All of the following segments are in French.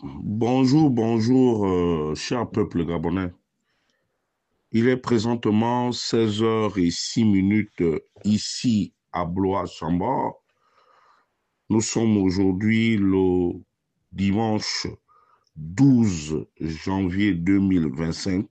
Bonjour, bonjour, cher peuple gabonais. Il est présentement 16h06 ici à Blois-Chambord. Nous sommes aujourd'hui le dimanche 12 janvier 2025.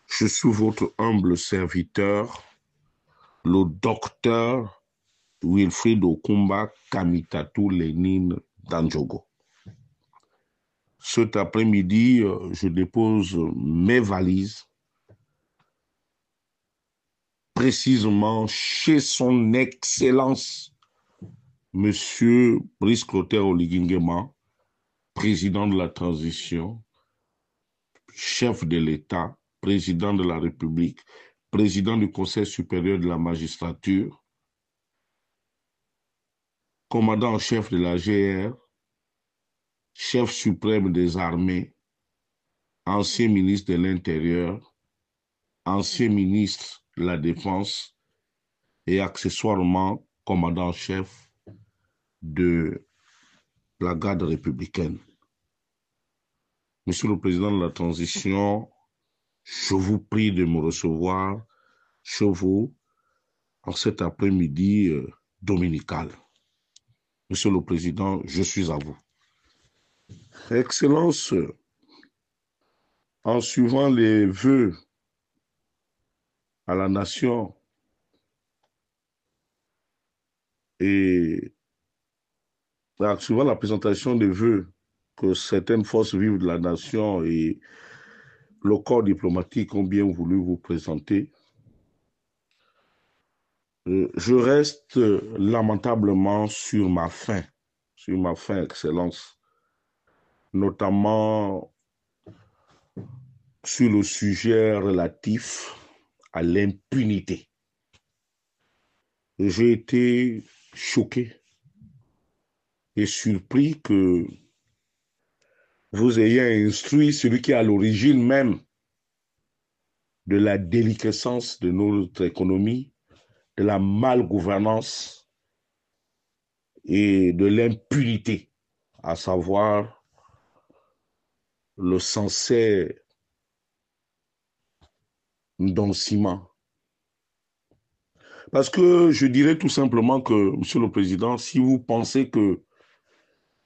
Je suis votre humble serviteur, le docteur Wilfried Okumba Kamitatou Lénine Danjogo. Cet après-midi, je dépose mes valises précisément chez son Excellence, Monsieur Brice Clotaire Oligui Nguema, président de la transition, chef de l'État, président de la République, président du Conseil supérieur de la magistrature, commandant en chef de la GR, chef suprême des armées, ancien ministre de l'Intérieur, ancien ministre de la Défense et accessoirement commandant en chef de la garde républicaine. Monsieur le Président de la Transition, je vous prie de me recevoir chez vous en cet après-midi dominical. Monsieur le Président, je suis à vous. Excellence, en suivant les vœux à la nation et en suivant la présentation des vœux que certaines forces vives de la nation et le corps diplomatique ont bien voulu vous présenter, je reste lamentablement sur ma faim, Excellence, notamment sur le sujet relatif à l'impunité. J'ai été choqué et surpris que vous ayez instruit celui qui est à l'origine même de la déliquescence de notre économie, de la malgouvernance et de l'impunité, à savoir le censé Ndonsima. Parce que je dirais tout simplement que, Monsieur le Président, si vous pensez que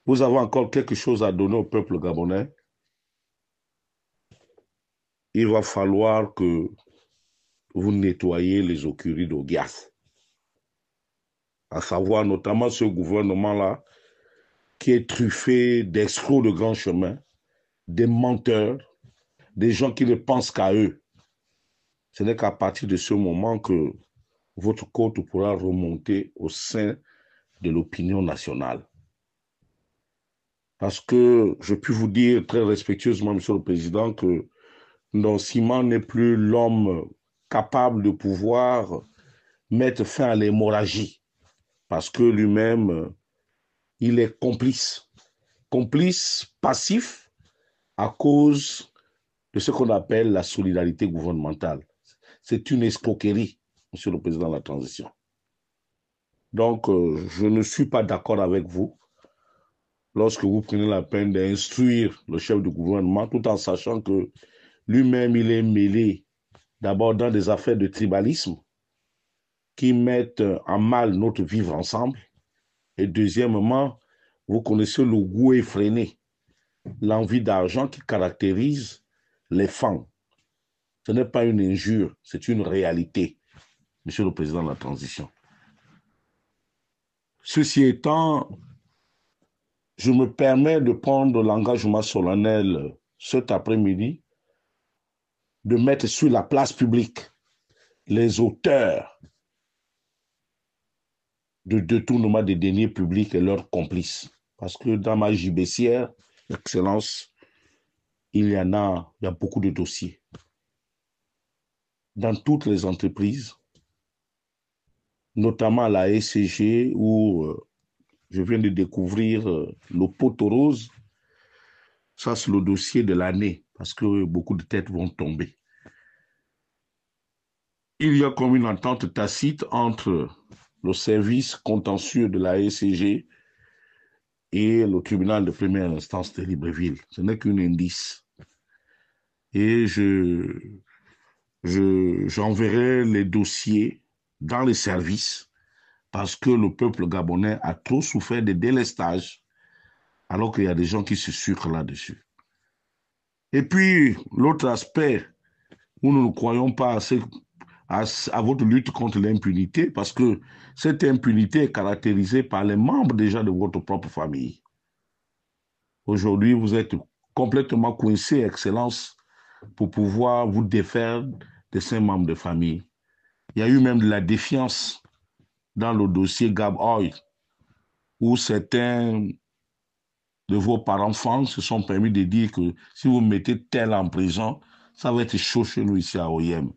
vous avez encore quelque chose à donner au peuple gabonais, il va falloir que vous nettoyez les écuries d'Ogias, à savoir notamment ce gouvernement-là qui est truffé d'escrocs de grand chemin, des menteurs, des gens qui ne pensent qu'à eux. Ce n'est qu'à partir de ce moment que votre côte pourra remonter au sein de l'opinion nationale. Parce que je puis vous dire très respectueusement, Monsieur le Président, que Ndonsima n'est plus l'homme capable de pouvoir mettre fin à l'hémorragie. Parce que lui-même, il est complice. Complice passif à cause de ce qu'on appelle la solidarité gouvernementale. C'est une escroquerie, Monsieur le Président de la Transition. Donc, je ne suis pas d'accord avec vous lorsque vous prenez la peine d'instruire le chef du gouvernement tout en sachant que lui-même, il est mêlé d'abord dans des affaires de tribalisme qui mettent en mal notre vivre ensemble. Et deuxièmement, vous connaissez le goût effréné, l'envie d'argent qui caractérise les femmes. Ce n'est pas une injure, c'est une réalité, Monsieur le Président de la Transition. Ceci étant, je me permets de prendre l'engagement solennel cet après-midi de mettre sur la place publique les auteurs de détournement des deniers publics et leurs complices. Parce que dans ma gibecière, Excellence, il y a beaucoup de dossiers. Dans toutes les entreprises, notamment la SCG, où je viens de découvrir le poteau rose. Ça, c'est le dossier de l'année, parce que beaucoup de têtes vont tomber. Il y a comme une entente tacite entre le service contentieux de la SCG et le tribunal de première instance de Libreville. Ce n'est qu'un indice. Et j'enverrai les dossiers dans les services parce que le peuple gabonais a trop souffert de délestage alors qu'il y a des gens qui se sucrent là-dessus. Et puis, l'autre aspect où nous ne croyons pas assez à votre lutte contre l'impunité parce que cette impunité est caractérisée par les membres déjà de votre propre famille. Aujourd'hui, vous êtes complètement coincé, Excellence, pour pouvoir vous défaire de ces membres de famille. Il y a eu même de la défiance dans le dossier Gab Oil, où certains de vos parents-enfants se sont permis de dire que si vous mettez tel en prison, ça va être chaud chez nous ici à OIM.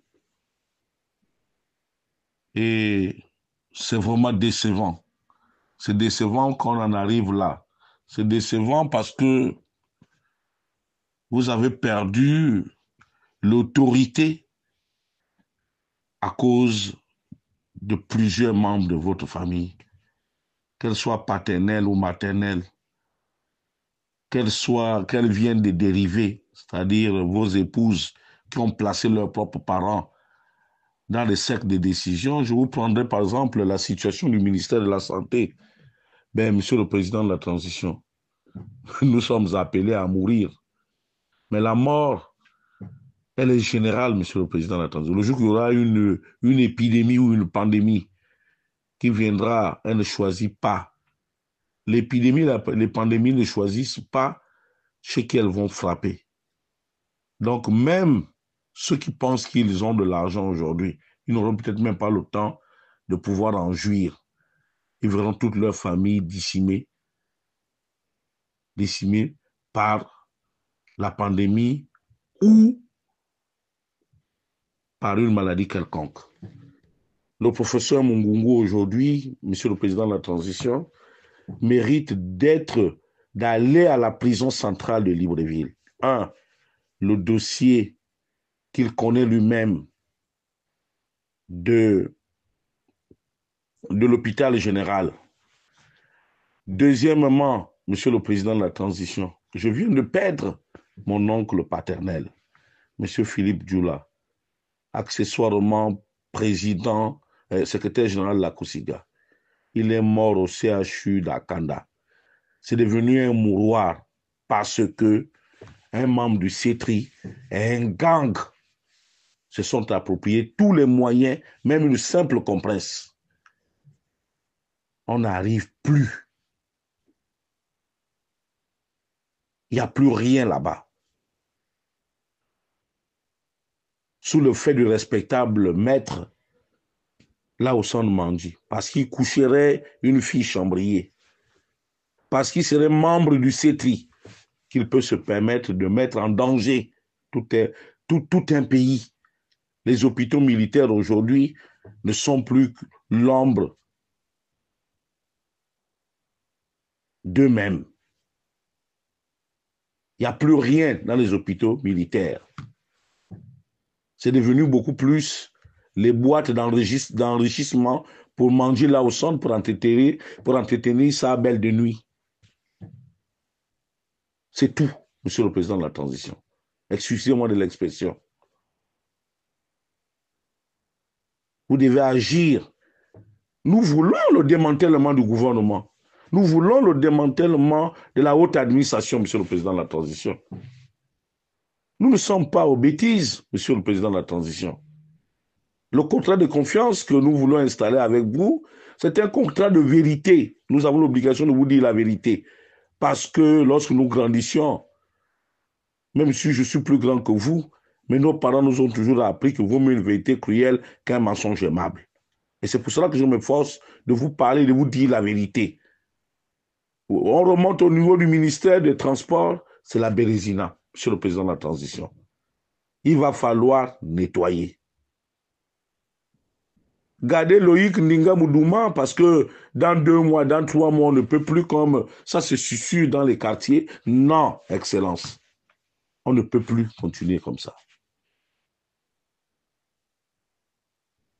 Et c'est vraiment décevant. C'est décevant qu'on en arrive là. C'est décevant parce que vous avez perdu l'autorité à cause de plusieurs membres de votre famille, qu'elles soient paternelles ou maternelles, qu'elles viennent des dérivés, c'est-à-dire vos épouses qui ont placé leurs propres parents dans les cercles de décision. Je vous prendrai par exemple la situation du ministère de la Santé. Ben, Monsieur le Président de la Transition, nous sommes appelés à mourir. Mais la mort, elle est générale, Monsieur le Président de la Transition. Le jour qu'il y aura une épidémie ou une pandémie qui viendra, elle ne choisit pas. L'épidémie, les pandémies ne choisissent pas chez qui elles vont frapper. Donc, même ceux qui pensent qu'ils ont de l'argent aujourd'hui, ils n'auront peut-être même pas le temps de pouvoir en jouir. Ils verront toute leur famille décimée par la pandémie ou par une maladie quelconque. Le professeur Mungungu aujourd'hui, Monsieur le Président de la Transition, mérite d'aller à la prison centrale de Libreville. Le dossier qu'il connaît lui-même de l'hôpital général. Deuxièmement, Monsieur le Président de la Transition, je viens de perdre mon oncle paternel, Monsieur Philippe Djoula, accessoirement secrétaire général de la Kousiga. Il est mort au CHU d'Akanda. C'est devenu un mouroir parce que un membre du CETRI et un gang se sont appropriés tous les moyens, même une simple compresse. On n'arrive plus. Il n'y a plus rien là-bas. Sous le fait du respectable maître Laosan Mandji, parce qu'il coucherait une fille chambrier, parce qu'il serait membre du CETRI, qu'il peut se permettre de mettre en danger tout un pays. Les hôpitaux militaires aujourd'hui ne sont plus l'ombre d'eux-mêmes. Il n'y a plus rien dans les hôpitaux militaires. C'est devenu beaucoup plus les boîtes d'enrichissement pour manger là au centre, pour entretenir sa belle de nuit. C'est tout, Monsieur le Président de la Transition. Excusez-moi de l'expression. Vous devez agir. Nous voulons le démantèlement du gouvernement. Nous voulons le démantèlement de la haute administration, Monsieur le Président de la Transition. Nous ne sommes pas aux bêtises, Monsieur le Président de la Transition. Le contrat de confiance que nous voulons installer avec vous, c'est un contrat de vérité. Nous avons l'obligation de vous dire la vérité. Parce que lorsque nous grandissions, même si je suis plus grand que vous, mais nos parents nous ont toujours appris que vaut mieux une vérité cruelle qu'un mensonge aimable. Et c'est pour cela que je m'efforce de vous parler, de vous dire la vérité. On remonte au niveau du ministère des Transports, c'est la Bérésina, Monsieur le Président de la Transition. Il va falloir nettoyer. Gardez Loïc Ninga Moudouma parce que dans 2 mois, dans 3 mois, on ne peut plus comme ça se susurre dans les quartiers. Non, Excellence. On ne peut plus continuer comme ça.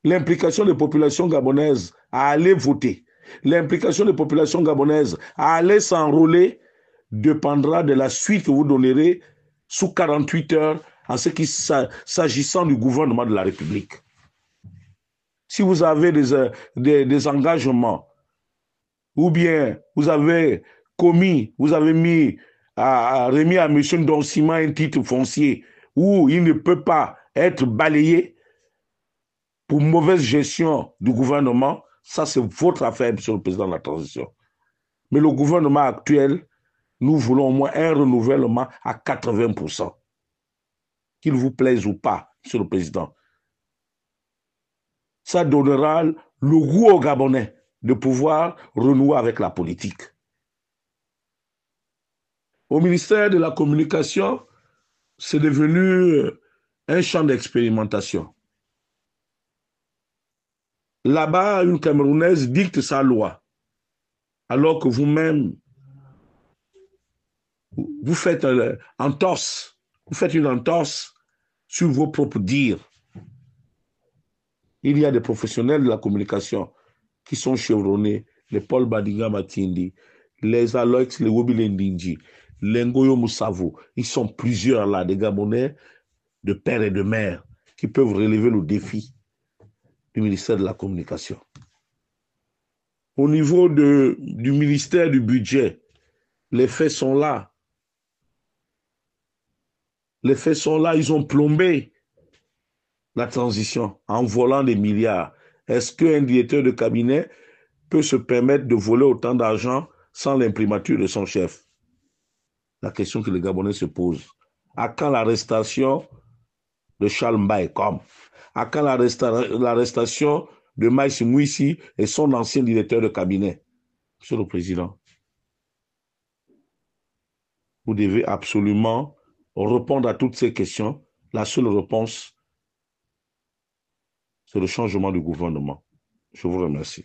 L'implication des populations gabonaises à aller voter, L'implication des populations gabonaises à aller s'enrôler dépendra de la suite que vous donnerez sous 48 heures en ce qui s'agissant du gouvernement de la République. Si vous avez des engagements ou bien vous avez remis à M. Ndonsima un titre foncier où il ne peut pas être balayé pour mauvaise gestion du gouvernement, ça c'est votre affaire, monsieur le président de la transition. Mais le gouvernement actuel, nous voulons au moins un renouvellement à 80%. Qu'il vous plaise ou pas, monsieur le président. Ça donnera le goût aux Gabonais de pouvoir renouer avec la politique. Au ministère de la Communication, c'est devenu un champ d'expérimentation. Là-bas, une Camerounaise dicte sa loi, alors que vous-même, vous faites une entorse sur vos propres dires. Il y a des professionnels de la communication qui sont chevronnés, les Paul Badiga Matindi, les Aloix, les Wobile Ndinji, les Ngoyo Moussavo. Ils sont plusieurs là, des Gabonais de père et de mère, qui peuvent relever le défi du ministère de la Communication. Au niveau du ministère du Budget, les faits sont là. Les faits sont là, ils ont plombé la transition en volant des milliards. Est-ce qu'un directeur de cabinet peut se permettre de voler autant d'argent sans l'imprimature de son chef? La question que les Gabonais se posent. À quand l'arrestation de Charles Mbaye comme? À quand l'arrestation de Maïs Mouissi et son ancien directeur de cabinet? Monsieur le Président, vous devez absolument répondre à toutes ces questions. La seule réponse, c'est le changement du gouvernement. Je vous remercie.